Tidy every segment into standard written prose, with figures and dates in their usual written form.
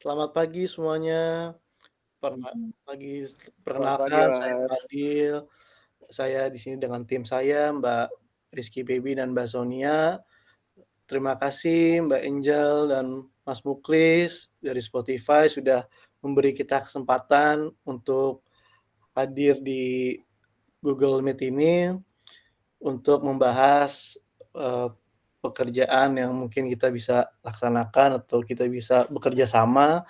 Selamat pagi semuanya. Mhm. Pagi, Selamat pagi, perkenalkan saya Mas. Fadil. Saya di sini dengan tim saya, Mbak Rizky Baby dan Mbak Sonia. Terima kasih Mbak Angel dan Mas Muklis dari Spotify sudah memberi kita kesempatan untuk hadir di Google Meet ini untuk membahas, eee, pekerjaan yang mungkin kita bisa laksanakan atau kita bisa bekerja sama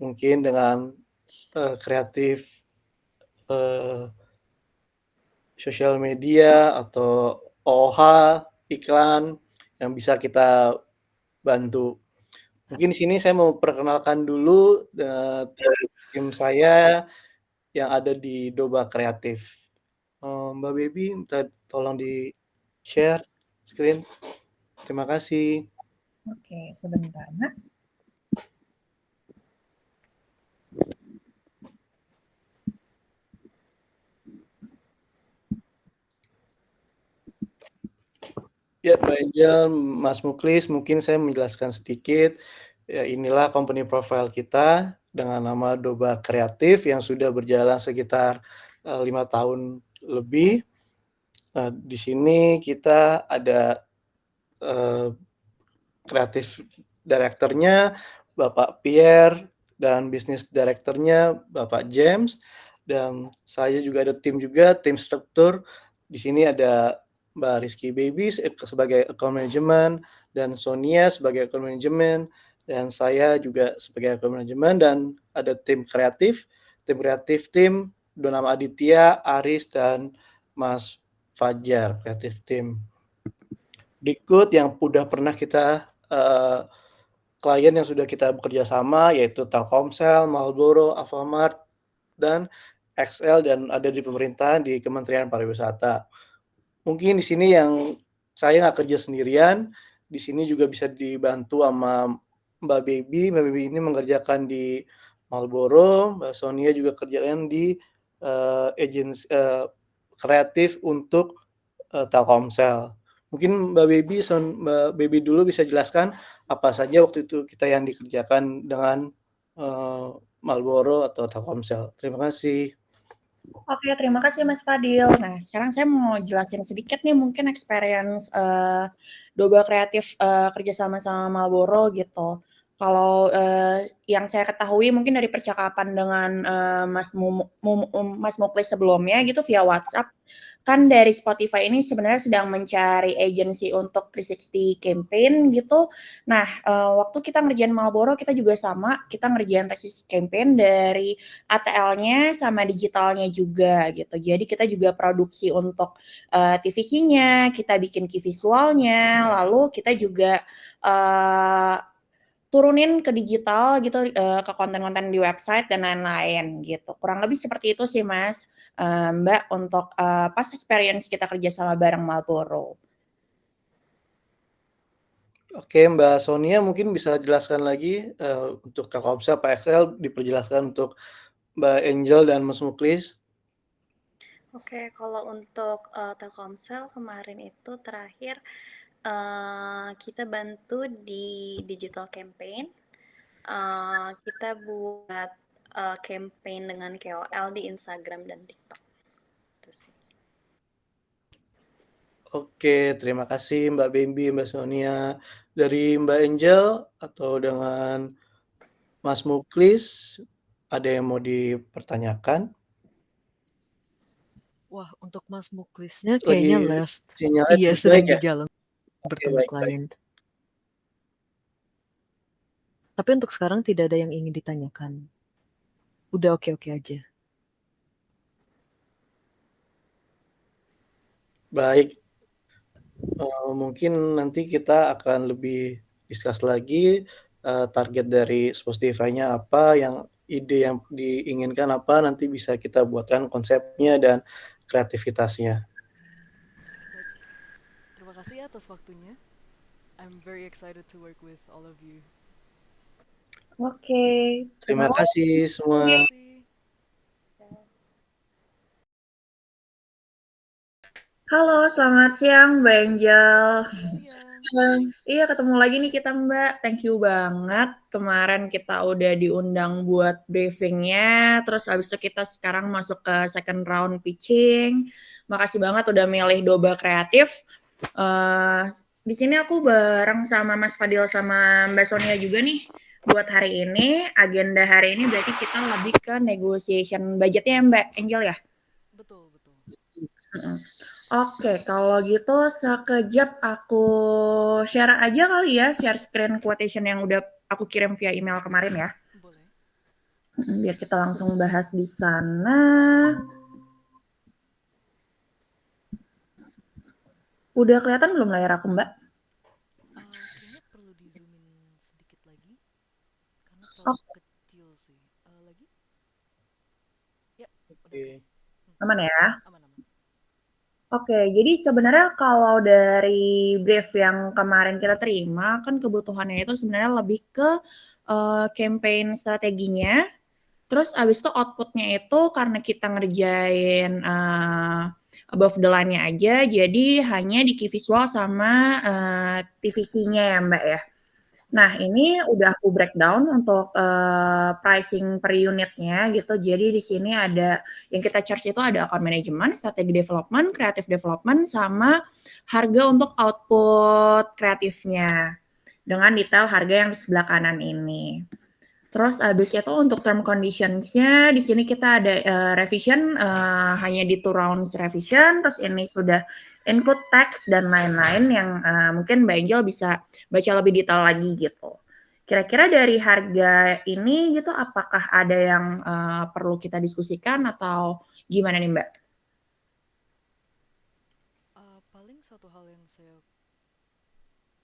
mungkin dengan kreatif, eee, sosial media atau OOH, iklan yang bisa kita bantu. Mungkin di sini saya mau perkenalkan dulu, tim saya yang ada di Doba Kreatif. Mbak Baby minta tolong di-share screen. Terima kasih. Oke, sebentar, Mas. Ya, Mbak Angel, Mas Muklis, mungkin saya menjelaskan sedikit. Ya, inilah company profile kita dengan nama Doba Kreatif yang sudah berjalan sekitar 5 tahun lebih. Di sini kita ada eh, kreatif direkturnya Bapak Pierre dan bisnis direkturnya Bapak James, dan saya juga ada tim struktur. Di sini ada Mbak Rizky Babies sebagai account management dan Sonia sebagai account management dan saya juga sebagai account management, dan ada tim bernama Aditya, Aris dan Mas Fajar kreatif tim. Berikut yang udah pernah kita klien yang sudah kita bekerja sama yaitu Telkomsel, Marlboro, Alfamart, dan XL, dan ada di pemerintahan di Kementerian Pariwisata. Mungkin di sini yang saya nggak kerja sendirian, di sini juga bisa dibantu sama Mbak Baby. Mbak Baby ini mengerjakan di Marlboro, Mbak Sonia juga kerjaan di kreatif untuk Telkomsel. Mungkin Mbak Baby dulu bisa jelaskan apa saja waktu itu kita yang dikerjakan dengan Marlboro atau Telkomsel. Terima kasih. Oke, terima kasih Mas Fadil. Nah, sekarang saya mau jelasin sedikit nih mungkin experience, Doba Kreatif, kerjasama sama Marlboro gitu. Kalau, yang saya ketahui mungkin dari percakapan dengan, Mas Muklis sebelumnya gitu via WhatsApp, kan dari Spotify ini sebenarnya sedang mencari agency untuk 360 campaign gitu. Nah, waktu kita ngerjain Marlboro kita juga sama, kita ngerjain 360 campaign dari ATL-nya sama digitalnya juga gitu. Jadi kita juga produksi untuk TVC-nya, kita bikin key visualnya, lalu kita juga turunin ke digital gitu, ke konten-konten di website dan lain-lain gitu. Kurang lebih seperti itu sih Mas, Mbak, untuk pas experience kita kerja sama bareng Marlboro. Oke, Mbak Sonia mungkin bisa jelaskan lagi, untuk Telkomsel, PXL diperjelaskan untuk Mbak Angel dan Mas Muklis. Oke, kalau untuk Telkomsel kemarin itu terakhir kita bantu di digital campaign. Kita buat campaign dengan KOL di Instagram dan TikTok. Itu sih. Oke, terima kasih Mbak Bambi, Mbak Sonia. Dari Mbak Angel atau dengan Mas Muklis, ada yang mau dipertanyakan? Wah, untuk Mas Muklisnya Lagi kayaknya left. sinyalnya Iya, tidak sedang baik di ya? jalan Oke, bertemu baik baik. klien. Tapi untuk sekarang tidak ada yang ingin ditanyakan. Udah oke-oke aja. Baik, mungkin nanti kita akan lebih discuss lagi, target dari Spotify-nya apa, ide yang diinginkan apa, nanti bisa kita buatkan konsepnya dan kreativitasnya. Baik, terima kasih atas waktunya. I'm very excited to work with all of you. Oke, terima Terima kasih semua. Terima kasih. kasih. Halo, selamat siang Mbak Angel. Selamat siang. Iya, ketemu lagi nih kita Mbak. Thank you banget. Kemarin kita udah diundang buat briefingnya, terus habis itu kita sekarang masuk ke second round pitching. Makasih banget udah milih Doba Kreatif. Di sini aku bareng sama Mas Fadil sama Mbak Sonia juga nih. Buat hari ini, agenda hari ini berarti kita lebih ke negotiation budgetnya ya Mbak Angel ya? Betul, betul. Oke, kalau gitu sekejap aku share aja kali ya, share screen quotation yang udah aku kirim via email kemarin ya. Boleh. Biar kita langsung bahas di sana. Udah kelihatan belum layar aku, Mbak? Kayaknya perlu di zoomin sedikit lagi karena terlalu kecil sih. Lagi? Ya, udah Oke. oke. Aman ya? Aman-aman. Oke, jadi sebenarnya kalau dari brief yang kemarin kita terima, kan kebutuhannya itu sebenarnya lebih ke campaign strateginya. Terus abis itu outputnya itu karena kita ngerjain above the line-nya aja, jadi hanya di key visual sama TVC-nya ya Mbak ya. Nah ini udah aku breakdown untuk pricing per unitnya gitu. Jadi di sini ada yang kita charge itu ada account management, strategi development, creative development, sama harga untuk output kreatifnya dengan detail harga yang di sebelah kanan ini. Terus abis itu untuk term conditions-nya di sini kita ada revision hanya di 2 rounds revision. Terus ini sudah include text dan lain-lain yang mungkin Mbak Angel bisa baca lebih detail lagi gitu. Kira-kira dari harga ini gitu apakah ada yang perlu kita diskusikan atau gimana nih Mbak? Paling satu hal yang saya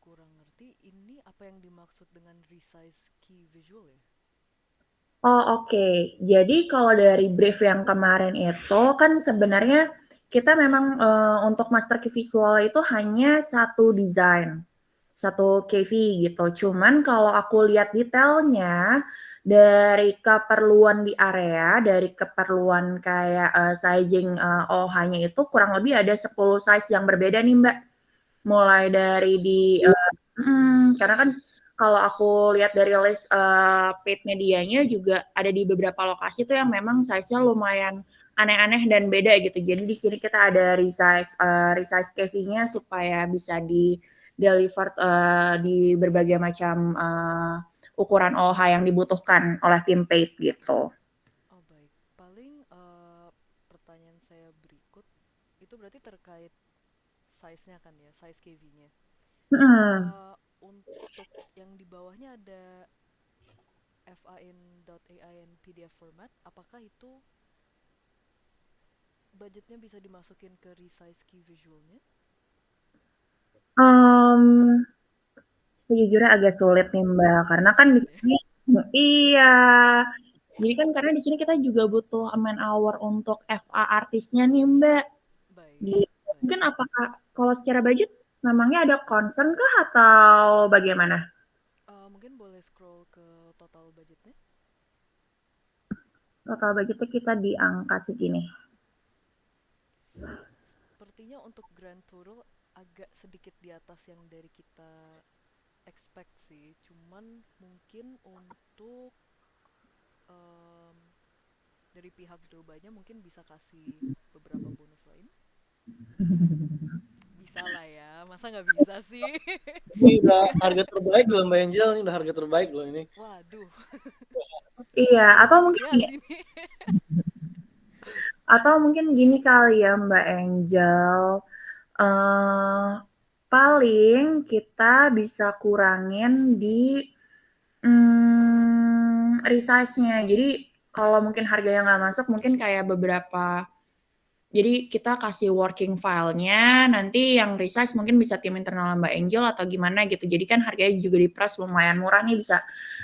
kurang ngerti, ini apa yang dimaksud dengan resize key visual ya? Oh oke. Jadi kalau dari brief yang kemarin itu kan sebenarnya kita memang untuk master key visual itu hanya satu desain, satu KV gitu. Cuman kalau aku lihat detailnya dari keperluan di area, dari keperluan kayak sizing OH-nya itu kurang lebih ada 10 size yang berbeda nih Mbak. Mulai dari di karena kan kalau aku lihat dari list paid medianya juga ada di beberapa lokasi tuh yang memang size-nya lumayan aneh-aneh dan beda gitu. Jadi di sini kita ada resize KV-nya supaya bisa di deliver di berbagai macam ukuran OH yang dibutuhkan oleh tim paid gitu. Oh baik, paling pertanyaan saya berikut itu berarti terkait size-nya kan ya, size KV-nya. Untuk yang di bawahnya ada fin.ain PDF format, apakah itu budgetnya bisa dimasukin ke resize key visualnya? Sejujurnya agak sulit nih Mbak, karena kan di Sulit ya? sini iya. Jadi kan karena di sini kita juga butuh man hour untuk FA artisnya nih Mbak. Baik, Gitu. baik. Mungkin apakah kalau secara budget memangnya ada concern kah atau bagaimana? Mungkin boleh scroll ke total budgetnya. Total budgetnya kita di angka segini. Sepertinya untuk grand total agak sedikit di atas yang dari kita expect sih. Cuman mungkin untuk dari pihak Dobanya mungkin bisa kasih beberapa bonus lain. Bisa lah ya, masa nggak bisa sih? Ini udah harga terbaik loh Mbak Angel, ini udah harga terbaik loh ini. Waduh, Iya, harus atau mungkin negosiasi nih. atau mungkin gini kali ya Mbak Angel. Paling kita bisa kurangin di resize-nya. Jadi kalau mungkin harganya nggak masuk, mungkin kayak beberapa. Jadi kita kasih working file-nya, nanti yang resize mungkin bisa tim internal Mbak Angel atau gimana gitu. Jadi kan harganya juga di price lumayan murah nih,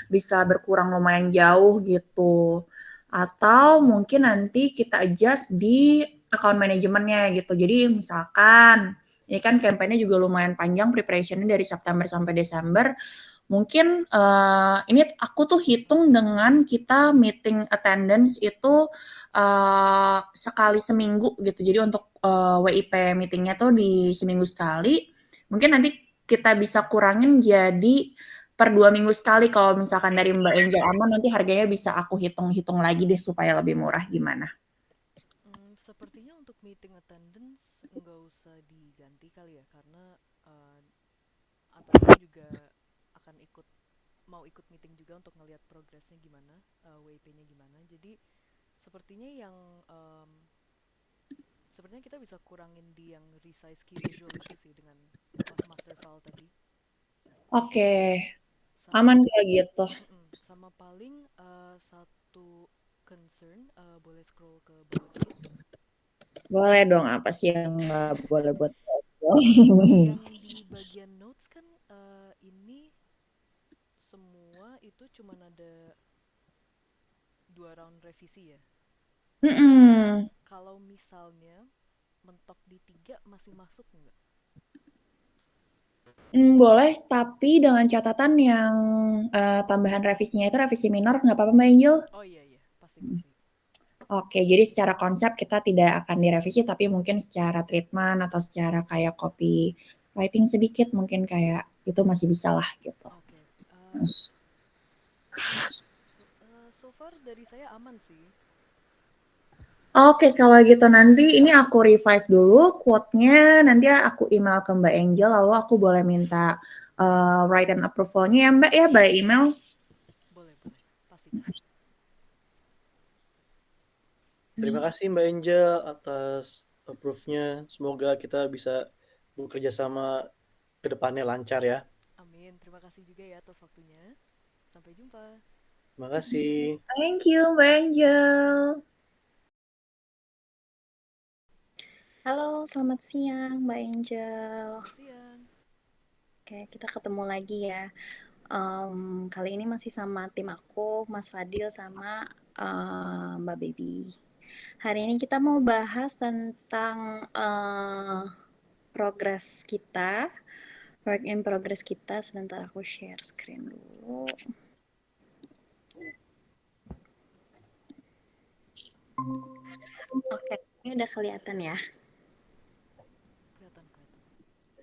bisa berkurang lumayan jauh gitu. Atau mungkin nanti kita adjust di account manajemennya gitu. Jadi misalkan ini kan campaign-nya juga lumayan panjang, preparation-nya dari September sampai Desember. Mungkin ini aku tuh hitung dengan kita meeting attendance itu sekali seminggu gitu. Jadi untuk WIP meetingnya tuh di seminggu sekali. Mungkin nanti kita bisa kurangin jadi per 2 minggu sekali. Kalau misalkan dari Mbak Angel aman, nanti harganya bisa aku hitung-hitung lagi deh supaya lebih murah, gimana? Sepertinya untuk meeting attendance nggak usah diganti kali ya, karena uh, atasan juga akan mau ikut meeting juga untuk ngelihat progresnya gimana, WP-nya gimana. Jadi sepertinya yang sepertinya kita bisa kurangin di yang resize key visual itu sih dengan master file tadi. Oke, Sama aman kayak gitu. sama paling satu concern, boleh scroll ke bawah dikit. Boleh dong, apa sih yang nggak boleh buat Yang di bagian notes kan ini semua itu cuma ada 2 round revisi ya. Kalau misalnya mentok di 3 masih masuk nggak? Boleh, tapi dengan catatan yang tambahan revisinya itu revisi minor, nggak apa-apa Mbak Angel? Oh iya pasti pasti. Oke, jadi secara konsep kita tidak akan direvisi, tapi mungkin secara treatment atau secara kayak copy writing sedikit, mungkin kayak itu masih bisa lah gitu. Oke. So far dari saya aman sih. Oke, kalau gitu nanti ini aku revise dulu quote-nya, nanti aku email ke Mbak Angel, lalu aku boleh minta write-in approval-nya ya Mbak ya, by email. Boleh pasti. Terima kasih Mbak Angel atas approve-nya. Semoga kita bisa bekerja sama ke depannya lancar ya. Amin. Terima kasih juga ya atas waktunya. Sampai jumpa. Terima kasih. Thank you Mbak Angel. Halo, selamat siang Mbak Angel. Selamat siang. Oke, kita ketemu lagi ya. Kali ini masih sama tim aku, Mas Fadil sama Mbak Baby. Hari ini kita mau bahas tentang progres kita, work in progress kita. Sebentar aku share screen dulu. Oke, ini udah kelihatan ya? Kelihatan.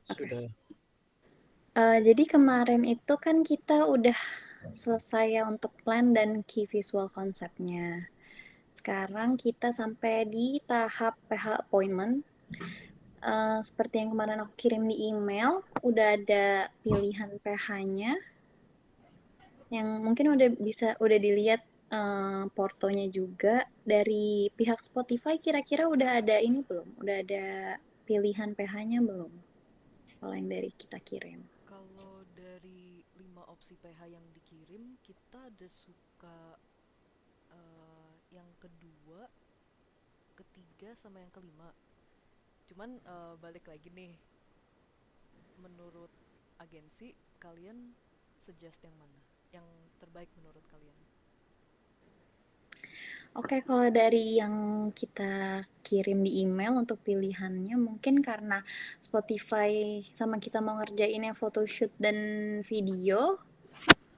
Sudah. Jadi kemarin itu kan kita udah selesai ya untuk plan dan key visual konsepnya. Sekarang kita sampai di tahap PH appointment. Seperti yang kemarin aku kirim di email, udah ada pilihan PH-nya yang mungkin udah dilihat portonya juga dari pihak Spotify. Kira-kira udah ada ini belum? Udah ada pilihan PH-nya belum? Kalau yang dari kita kirim. Kalau dari 5 opsi PH yang dikirim, kita ada suka yang kedua, ketiga, sama yang kelima. Cuman balik lagi nih, menurut agensi, kalian suggest yang mana? Yang terbaik menurut kalian? Oke, kalau dari yang kita kirim di email untuk pilihannya, mungkin karena Spotify sama kita mau ngerjain yang photoshoot dan video,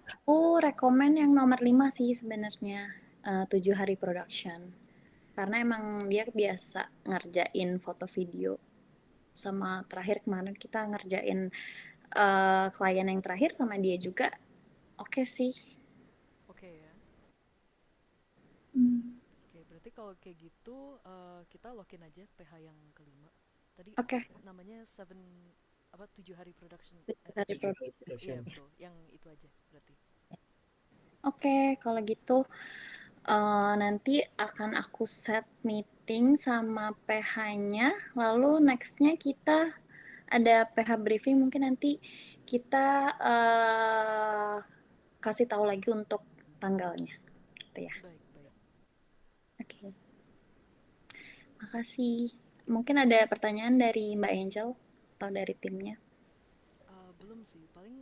aku rekomen yang nomor 5 sih sebenarnya, 7 hari production. Karena emang dia biasa ngerjain foto video. Sama terakhir kemarin kita ngerjain klien yang terakhir sama dia juga, oke sih. Oke ya. Oke, berarti kalau kayak gitu kita login aja PH yang kelima. Tadi Oke. namanya 7 hari production. 7 hari production. Iya betul, yang itu aja berarti. Oke, kalau gitu nanti akan aku set meeting sama PH-nya, lalu next-nya kita ada PH briefing, mungkin nanti kita kasih tahu lagi untuk tanggalnya, gitu ya. Baik. Oke, makasih. Mungkin ada pertanyaan dari Mbak Angel atau dari timnya? Belum sih, paling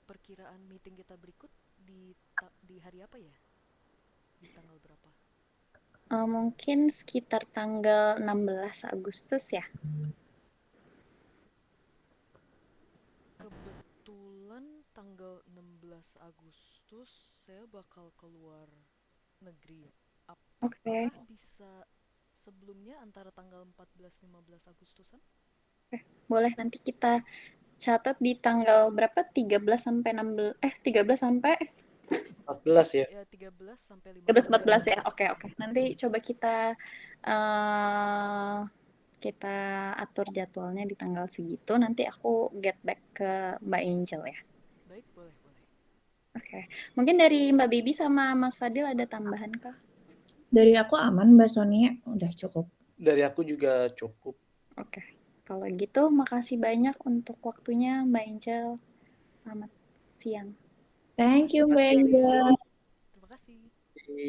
perkiraan meeting kita berikut di hari apa ya? Di tanggal berapa? Mungkin sekitar tanggal 16 Agustus ya. Kebetulan tanggal 16 Agustus saya bakal keluar negeri. Oke. Apakah bisa sebelumnya antara tanggal 14-15 Agustusan? Boleh nanti kita catat di tanggal berapa? 13 sampai 14 ya. Ya 13 sampai 13 15 14 ya. ya. Oke. Nanti coba kita atur jadwalnya di tanggal segitu. Nanti aku get back ke Mbak Angel ya. Baik, boleh. Oke. Mungkin dari Mbak Bibi sama Mas Fadil ada tambahan kah? Dari aku aman, Mbak Sonia, udah cukup. Dari aku juga cukup. Oke. Kalau gitu, makasih banyak untuk waktunya Mbak Angel. Selamat siang. Thank you, Terima Mbak kasih, Fadil. Angel. Terima kasih. Jadi,